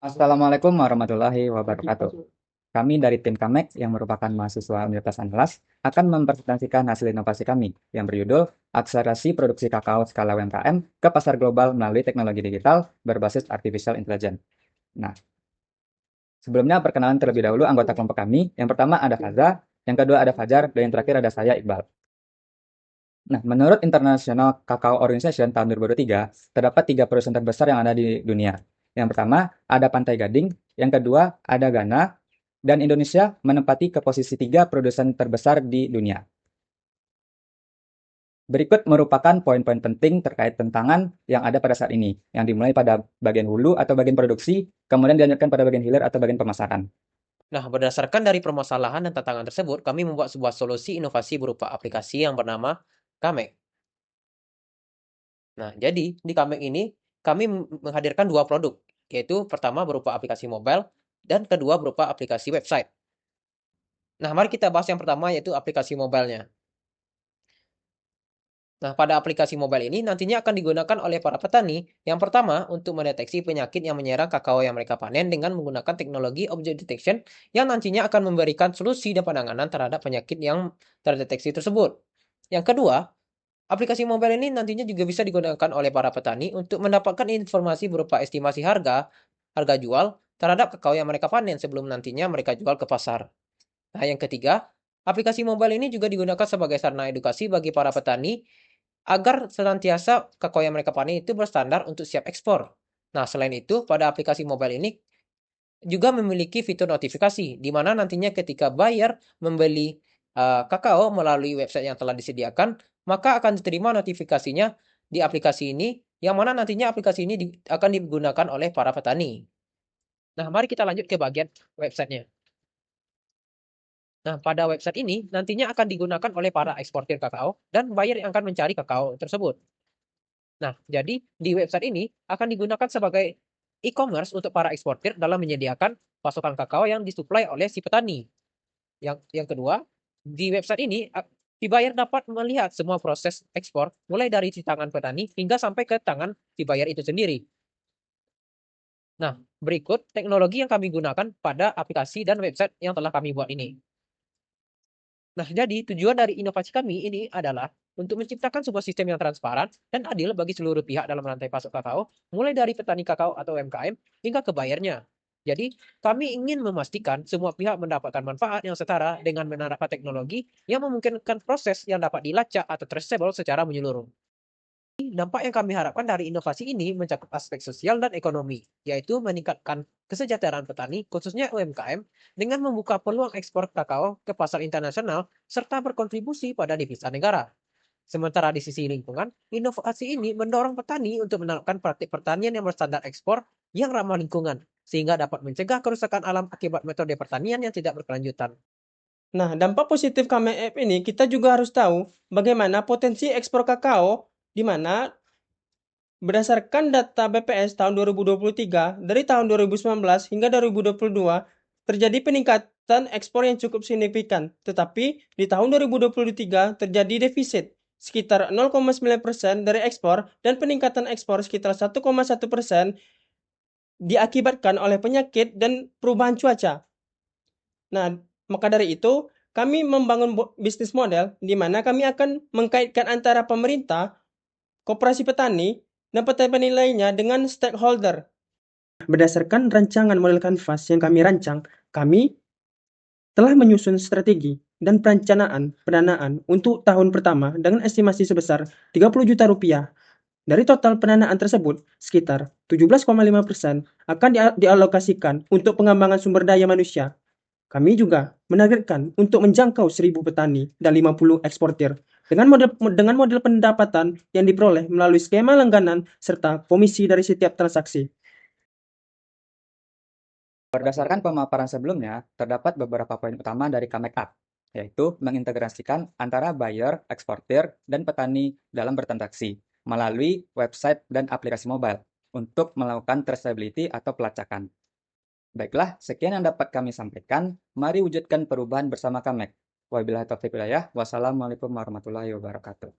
Assalamualaikum warahmatullahi wabarakatuh. Kami dari tim Kamek yang merupakan mahasiswa Universitas Andalas akan mempresentasikan hasil inovasi kami yang berjudul Akselerasi Produksi Kakao Skala UMKM ke Pasar Global melalui Teknologi Digital Berbasis Artificial Intelligence. Nah, sebelumnya perkenalan terlebih dahulu anggota kelompok kami. Yang pertama ada Faza, yang kedua ada Fajar, dan yang terakhir ada saya, Iqbal. Nah, menurut International Cacao Organization tahun 2023, terdapat 3 perusahaan terbesar yang ada di dunia. Yang pertama, ada Pantai Gading, yang kedua, ada Ghana, dan Indonesia menempati ke posisi 3 produsen terbesar di dunia. Berikut merupakan poin-poin penting terkait tantangan yang ada pada saat ini, yang dimulai pada bagian hulu atau bagian produksi, kemudian dilanjutkan pada bagian hilir atau bagian pemasaran. Nah, berdasarkan dari permasalahan dan tantangan tersebut, kami membuat sebuah solusi inovasi berupa aplikasi yang bernama Kamek. Nah, jadi di Kamek ini kami menghadirkan dua produk, yaitu pertama berupa aplikasi mobile dan kedua berupa aplikasi website. Nah, mari kita bahas yang pertama yaitu aplikasi mobile-nya. Nah, pada aplikasi mobile ini nantinya akan digunakan oleh para petani yang pertama untuk mendeteksi penyakit yang menyerang kakao yang mereka panen dengan menggunakan teknologi object detection yang nantinya akan memberikan solusi dan penanganan terhadap penyakit yang terdeteksi tersebut. Yang kedua, aplikasi mobile ini nantinya juga bisa digunakan oleh para petani untuk mendapatkan informasi berupa estimasi harga, harga jual terhadap kakao yang mereka panen sebelum nantinya mereka jual ke pasar. Nah, yang ketiga, aplikasi mobile ini juga digunakan sebagai sarana edukasi bagi para petani agar senantiasa kakao yang mereka panen itu berstandar untuk siap ekspor. Nah, selain itu, pada aplikasi mobile ini juga memiliki fitur notifikasi, di mana nantinya ketika buyer membeli kakao melalui website yang telah disediakan, maka akan diterima notifikasinya di aplikasi ini, yang mana nantinya aplikasi ini akan digunakan oleh para petani. Nah, mari kita lanjut ke bagian websitenya. Nah, pada website ini nantinya akan digunakan oleh para eksportir kakao dan buyer yang akan mencari kakao tersebut. Nah, jadi di website ini akan digunakan sebagai e-commerce untuk para eksportir dalam menyediakan pasokan kakao yang disuplai oleh si petani. Yang kedua, di website ini si buyer dapat melihat semua proses ekspor mulai dari di tangan petani hingga sampai ke tangan si buyer itu sendiri. Nah, berikut teknologi yang kami gunakan pada aplikasi dan website yang telah kami buat ini. Nah, jadi tujuan dari inovasi kami ini adalah untuk menciptakan sebuah sistem yang transparan dan adil bagi seluruh pihak dalam rantai pasok kakao, mulai dari petani kakao atau UMKM hingga ke bayarnya. Jadi, kami ingin memastikan semua pihak mendapatkan manfaat yang setara dengan menerapkan teknologi yang memungkinkan proses yang dapat dilacak atau traceable secara menyeluruh. Dampak yang kami harapkan dari inovasi ini mencakup aspek sosial dan ekonomi, yaitu meningkatkan kesejahteraan petani, khususnya UMKM, dengan membuka peluang ekspor kakao ke pasar internasional, serta berkontribusi pada devisa negara. Sementara di sisi lingkungan, inovasi ini mendorong petani untuk menerapkan praktik pertanian yang berstandar ekspor yang ramah lingkungan, sehingga dapat mencegah kerusakan alam akibat metode pertanian yang tidak berkelanjutan. Nah, dampak positif KMF ini kita juga harus tahu bagaimana potensi ekspor kakao di mana berdasarkan data BPS tahun 2023 dari tahun 2019 hingga 2022 terjadi peningkatan ekspor yang cukup signifikan. Tetapi di tahun 2023 terjadi defisit sekitar 0,9% dari ekspor dan peningkatan ekspor sekitar 1,1% diakibatkan oleh penyakit dan perubahan cuaca. Nah, maka dari itu, kami membangun bisnis model di mana kami akan mengkaitkan antara pemerintah, koperasi petani, dan petani lainnya dengan stakeholder. Berdasarkan rancangan model kanvas yang kami rancang, kami telah menyusun strategi dan perencanaan pendanaan untuk tahun pertama dengan estimasi sebesar 30 juta rupiah. Dari total pendanaan tersebut, sekitar 17,5% akan dialokasikan untuk pengembangan sumber daya manusia. Kami juga menargetkan untuk menjangkau 1.000 petani dan 50 eksportir dengan model pendapatan yang diperoleh melalui skema langganan serta komisi dari setiap transaksi. Berdasarkan pemaparan sebelumnya, terdapat beberapa poin utama dari Kamek Up, yaitu mengintegrasikan antara buyer, eksportir, dan petani dalam bertransaksi melalui website dan aplikasi mobile untuk melakukan traceability atau pelacakan. Baiklah, sekian yang dapat kami sampaikan. Mari wujudkan perubahan bersama Kamek. Wabillahi taufiq walhidayah. Wassalamualaikum warahmatullahi wabarakatuh.